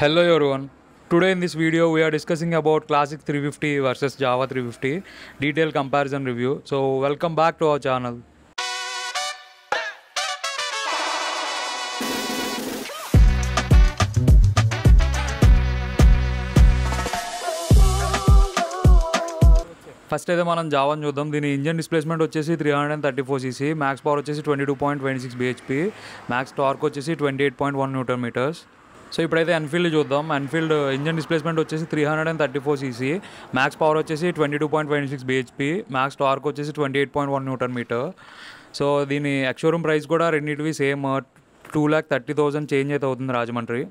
Hello everyone. Today in this video we are discussing about Classic 350 versus Java 350 detailed comparison review. So welcome back to our channel. First అయితే మనం జావాని చూద్దాం. దీని engine displacement వచ్చేసి 334 cc, max power వచ్చేసి 22.26 bhp, max torque వచ్చేసి 28.1 Nm. So ఇప్పుడైతే Enfield చూద్దాం. Enfield engine displacement వచ్చేసి 334 cc, మ్యాక్స్ పవర్ వచ్చేసి 22.26 bhp, మ్యాక్స్ టార్క్ వచ్చేసి 28.1 Nm. సో దీని ఎక్స్షోరూమ్ ప్రైస్ కూడా రెండింటివి సేమ్ 2,30,000 చేంజ్ అయితే అవుతుంది రాజమండ్రి.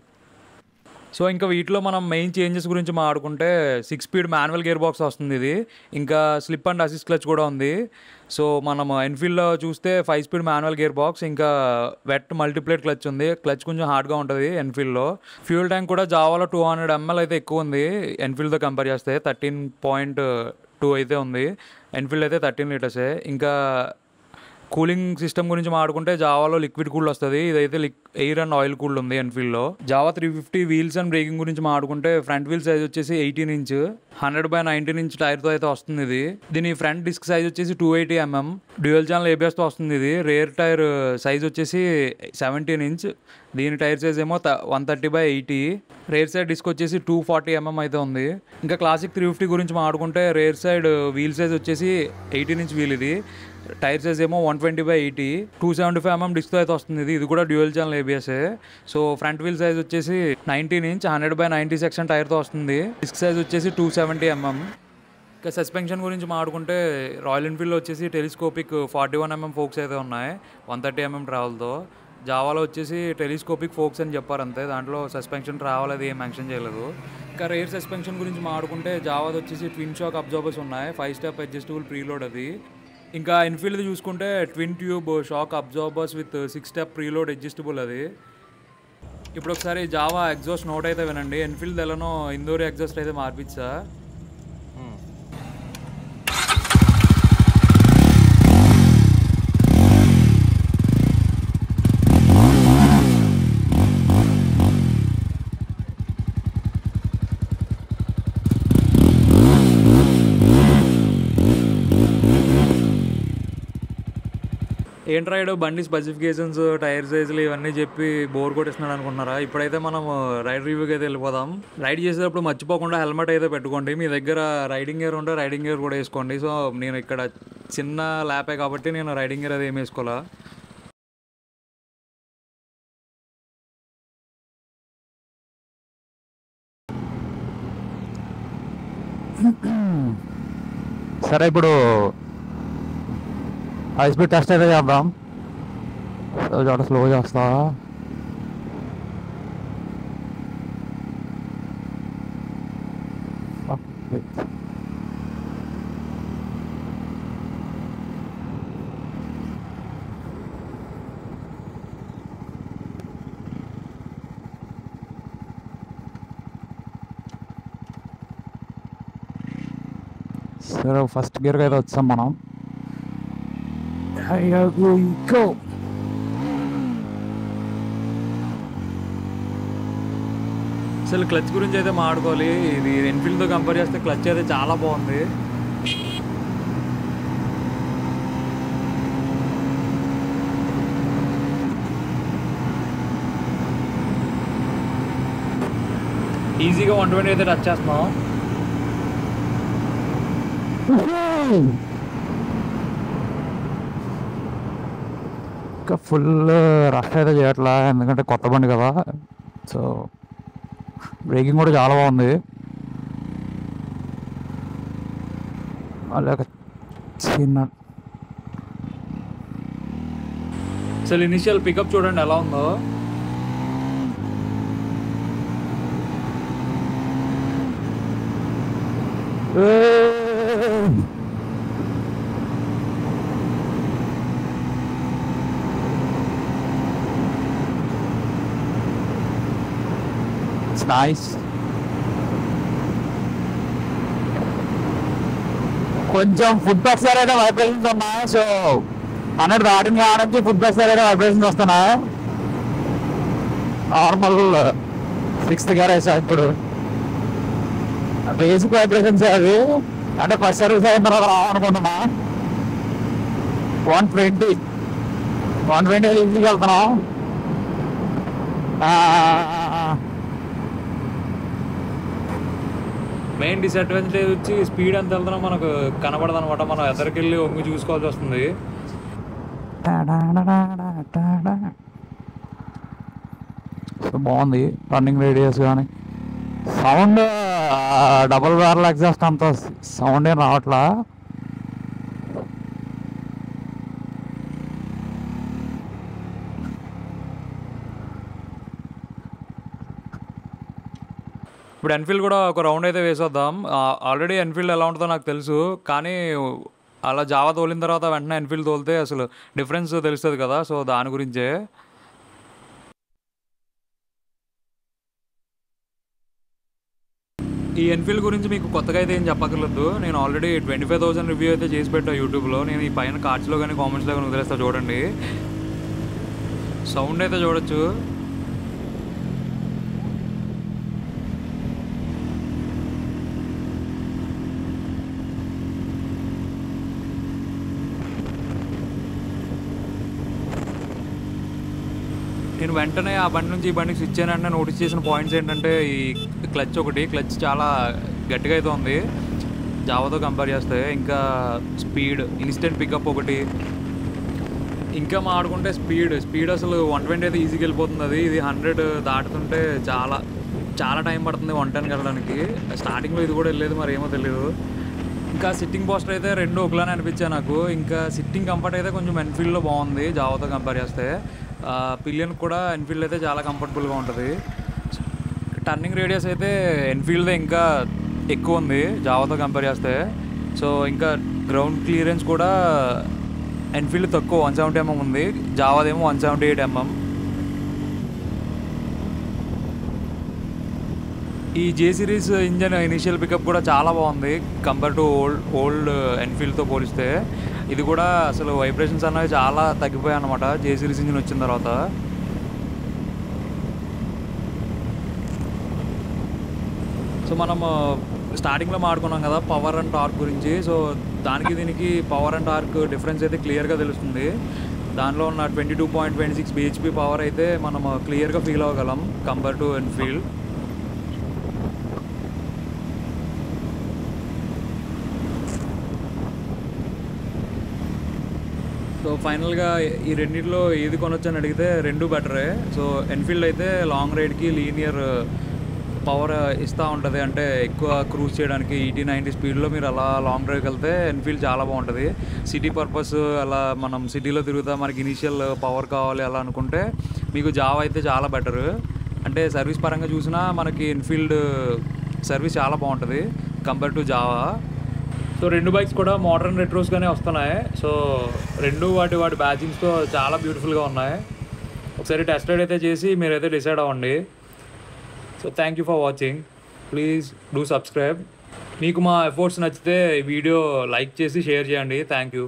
సో ఇంకా వీటిలో మనం మెయిన్ చేంజెస్ గురించి మాట్లాడుకుంటే 6 స్పీడ్ మాన్యువల్ గేర్ బాక్స్ వస్తుంది ఇది, ఇంకా స్లిప్ అండ్ అసిస్ట్ క్లచ్ కూడా ఉంది. సో మనం ఎన్ఫీల్డ్లో చూస్తే 5 స్పీడ్ మాన్యువల్ గేర్ బాక్స్, ఇంకా వెట్ మల్టీప్లేట్ క్లచ్ ఉంది. క్లచ్ కొంచెం హార్డ్గా ఉంటుంది ఎన్ఫీల్డ్లో. ఫ్యూల్ ట్యాంక్ కూడా జావాలో 200 ml అయితే ఎక్కువ ఉంది ఎన్ఫీల్డ్తో కంపేర్ చేస్తే. 13.2 అయితే ఉంది, ఎన్ఫీల్డ్ అయితే 13 లీటర్సే. ఇంకా కూలింగ్ సిస్టమ్ గురించి మాట్లాడుకుంటే జావాలో లిక్విడ్ కూల్ వస్తుంది, ఇదైతే ఎయిర్ అండ్ ఆయిల్ కూల్ ఉంది ఎన్ఫీల్డ్లో. జావా 350 వీల్స్ అండ్ బ్రేకింగ్ గురించి మాట్లాడుకుంటే ఫ్రంట్ వీల్ సైజ్ వచ్చేసి 18 ఇంచ్ 100/19 ఇంచ్ టైర్తో అయితే వస్తుంది ఇది. దీని ఫ్రంట్ డిస్క్ సైజ్ వచ్చేసి 280 mm, డ్యూయల్ ఛానల్ ఏబిఎస్తో వస్తుంది ఇది. రేర్ టైర్ సైజ్ వచ్చేసి 17 ఇంచ్, దీని టైర్ సైజ్ ఏమో 130/80. రేర్ సైడ్ డిస్క్ వచ్చేసి 240 mm అయితే ఉంది. ఇంకా క్లాసిక్ 350 గురించి మాట్లాడుకుంటే రేర్ సైడ్ వీల్ సైజ్ వచ్చేసి 18 ఇంచ్ వీల్ ఇది, టైర్ సైజ్ ఏమో 120/80, 275 mm డిస్క్తో అయితే వస్తుంది ఇది కూడా డ్యూయల్ ఛానల్ ఏబిఎస్ఏ. సో ఫ్రంట్ వీల్ సైజ్ వచ్చేసి 19 ఇంచ్ 100/90 సెక్షన్ టైర్తో వస్తుంది. డిస్క్ సైజ్ వచ్చేసి 270 mm. ఇంకా సస్పెన్షన్ గురించి మాట్లాడుకుంటే రాయల్ ఎన్ఫీల్డ్లో వచ్చేసి టెలిస్కోపిక్ 41 mm ఫోక్స్ అయితే ఉన్నాయి 130 mm ట్రావెల్తో. జావాలో వచ్చేసి టెలిస్కోపిక్ ఫోక్స్ అని చెప్పారు అంతే, దాంట్లో సస్పెన్షన్ ట్రావెల్ అది ఏం మెన్షన్ చేయలేదు. ఇంకా రేర్ సస్పెన్షన్ గురించి మాట్లాడుకుంటే జావాది వచ్చేసి ట్విన్ షాక్ అబ్జార్బర్స్ ఉన్నాయి, 5 స్టెప్ అడ్జస్టబుల్ ప్రీలోడ్ అది. ఇంకా ఎన్ఫీల్డ్ చూసుకుంటే twin tube shock absorbers with 6 step preload adjustable అది. ఇప్పుడు ఒకసారి జావా ఎగ్జాస్ట్ నోట్ అయితే వినండి. ఎన్ఫీల్డ్ ఎలానో ఇందోర్ ఎగ్జాస్ట్ అయితే మార్పిచ్చా. ఏం రైడ్ బండి స్పెసిఫికేషన్స్, టైర్ సైజులు ఇవన్నీ చెప్పి బోర్ కొట్టేస్తున్నాడు అనుకుంటున్నారా? ఇప్పుడైతే మనం రైడ్ రివ్యూకి అయితే వెళ్ళిపోదాం. రైడ్ చేసేటప్పుడు మర్చిపోకుండా హెల్మెట్ అయితే పెట్టుకోండి. మీ దగ్గర రైడింగ్ గేర్ ఉంటే రైడింగ్ గేర్ కూడా వేసుకోండి. సో నేను ఇక్కడ చిన్న ల్యాపే కాబట్టి నేను రైడింగ్ గేర్ అది ఏమి వేసుకోవాలా. సరే, ఇప్పుడు హై స్పీడ్ టెస్ట్ అయితే చేద్దాం. చాలా స్లో చేస్తా. సరే, ఫస్ట్ గేర్కి అయితే వచ్చాం మనం. అసలు క్లచ్ గురించి అయితే మాట్లాడుకోవాలి. ఇది ఎన్ఫీల్డ్తో కంపేర్ చేస్తే క్లచ్ అయితే చాలా బాగుంది. ఈజీగా 120 అయితే టచ్ చేస్తున్నాం. ఇంకా ఫుల్ రష్ అయితే చేయట్లా, ఎందుకంటే కొత్త బండి కదా. సో బ్రేకింగ్ కూడా చాలా బాగుంది. అలాగే చిన్న అసలు ఇనిషియల్ పికప్ చూడండి ఎలా ఉందో. నైస్. కొంచెం ఫుడ్ ప్రెషర్ అయితే వైబ్రేషన్స్ ఉన్నాయి. సో 100 దాటిన కావడానికి ఫుడ్ ప్రెషర్ అయితే వైబ్రేషన్స్ వస్తున్నాయి. నార్మల్ 6th గేర్ వేసా ఇప్పుడు. బేసిక్ వైబ్రేషన్స్ అవి, అంటే ఫస్ట్ సర్వీస్ అయిన తర్వాత రావాలనుకుంటున్నా. 120 ఈజీగా వెళ్తున్నాం. మెయిన్ డిసడ్వాంటేజ్ వచ్చి స్పీడ్ ఎంత వెళ్తున్నా మనకు కనబడదు అనమాట. మనం ఎదరికెళ్ళి ఒంగి చూసుకోవాల్సి వస్తుంది. బాగుంది రన్నింగ్ రేడియస్ కానీ. సౌండ్ డబుల్ బ్యారల్ ఎగ్జాస్ట్ అంత సౌండ్ ఏం రావట్లా. ఇప్పుడు ఎన్ఫీల్డ్ కూడా ఒక రౌండ్ అయితే వేసొద్దాం. ఆల్రెడీ ఎన్ఫీల్డ్ ఎలా ఉంటుందో నాకు తెలుసు, కానీ అలా జావా తోలిన తర్వాత వెంటనే ఎన్ఫీల్డ్ తోలితే అసలు డిఫరెన్స్ తెలుస్తుంది కదా. సో దాని గురించే. ఈ ఎన్ఫీల్డ్ గురించి మీకు కొత్తగా అయితే ఏం చెప్పక్కర్లేదు. నేను ఆల్రెడీ 25,000 రివ్యూ అయితే చేసి పెట్టా యూట్యూబ్లో. నేను ఈ పైన కార్డ్స్లో కానీ కామెంట్స్లో కానీ వదిలేస్తా, చూడండి. సౌండ్ అయితే చూడొచ్చు. నేను వెంటనే ఆ బండి నుంచి ఈ బండికి స్విచ్ అయినా నోటీస్ చేసిన పాయింట్స్ ఏంటంటే, ఈ క్లచ్ ఒకటి, క్లచ్ చాలా గట్టిగా అయితే ఉంది జావాతో కంపేర్ చేస్తే. ఇంకా స్పీడ్, ఇన్స్టెంట్ పికప్ ఒకటి. ఇంకా మాట్లాడుకుంటే స్పీడ్ అసలు 120 అయితే ఈజీగా వెళ్ళిపోతుంది. ఇది 100 దాటుతుంటే చాలా టైం పడుతుంది 110 వెళ్ళడానికి. స్టార్టింగ్లో ఇది కూడా వెళ్ళలేదు, మరి ఏమో తెలియదు. ఇంకా సిట్టింగ్ పోస్టర్ అయితే రెండు ఒకలానే అనిపించాయి నాకు. ఇంకా సిట్టింగ్ కంఫర్ట్ అయితే కొంచెం ఎన్ఫీల్డ్లో బాగుంది జావాతో కంపేర్ చేస్తే. పిలియన్ కూడా ఎన్ఫీల్డ్ అయితే చాలా కంఫర్టబుల్గా ఉంటుంది. టర్నింగ్ రేడియస్ అయితే ఎన్ఫీల్డ్దే ఇంకా ఎక్కువ ఉంది జావాతో కంపేర్ చేస్తే. సో ఇంకా గ్రౌండ్ క్లియరెన్స్ కూడా ఎన్ఫీల్డ్ తక్కువ, 170 mm ఉంది. జావాదేమో 178 mm. ఈ జే సిరీస్ ఇంజన్ ఇనిషియల్ పికప్ కూడా చాలా బాగుంది కంపేర్ టు ఓల్డ్ ఎన్ఫీల్డ్తో పోలిస్తే. ఇది కూడా అసలు వైబ్రేషన్స్ అనేవి చాలా తగ్గిపోయాయి అన్నమాట జే సిరీస్ ఇంజిన్ వచ్చిన తర్వాత. సో మనం స్టార్టింగ్లో మాట్లాడుకున్నాం కదా పవర్ అండ్ టార్క్ గురించి. సో దానికి దీనికి పవర్ అండ్ టార్క్ డిఫరెన్స్ అయితే క్లియర్గా తెలుస్తుంది. దానిలో ఉన్న 22.26 bhp పవర్ అయితే మనం క్లియర్గా ఫీల్ అవ్వగలం కంపేర్ టు ఎన్ఫీల్డ్. సో ఫైనల్గా ఈ రెండింటిలో ఏది కొనొచ్చు అని అడిగితే రెండు బెటరే. సో ఎన్ఫీల్డ్ అయితే లాంగ్ రైడ్కి లీనియర్ పవర్ ఇస్తూ ఉంటుంది, అంటే ఎక్కువ క్రూజ్ చేయడానికి 80-90 స్పీడ్లో మీరు అలా లాంగ్ డ్రైవ్కి వెళ్తే ఎన్ఫీల్డ్ చాలా బాగుంటుంది. సిటీ పర్పస్ అలా మనం సిటీలో తిరుగుతా మనకి ఇనీషియల్ పవర్ కావాలి అలా అనుకుంటే మీకు జావా అయితే చాలా బెటర్. అంటే సర్వీస్ పరంగా చూసినా మనకి ఎన్ఫీల్డ్ సర్వీస్ చాలా బాగుంటుంది కంపేర్ టు జావా. సో రెండు బైక్స్ కూడా మోడర్న్ రెట్రోస్గానే వస్తున్నాయి. సో రెండు వాటి బ్యాచింగ్స్తో చాలా బ్యూటిఫుల్గా ఉన్నాయి. ఒకసారి టెస్ట్ రైడ్ అయితే చేసి మీరైతే డిసైడ్ అవ్వండి. So thank you for watching. Please do subscribe. మీకు మా ఎఫర్ట్స్ నచ్చితే వీడియో లైక్ చేసి షేర్ చేయండి. Thank you.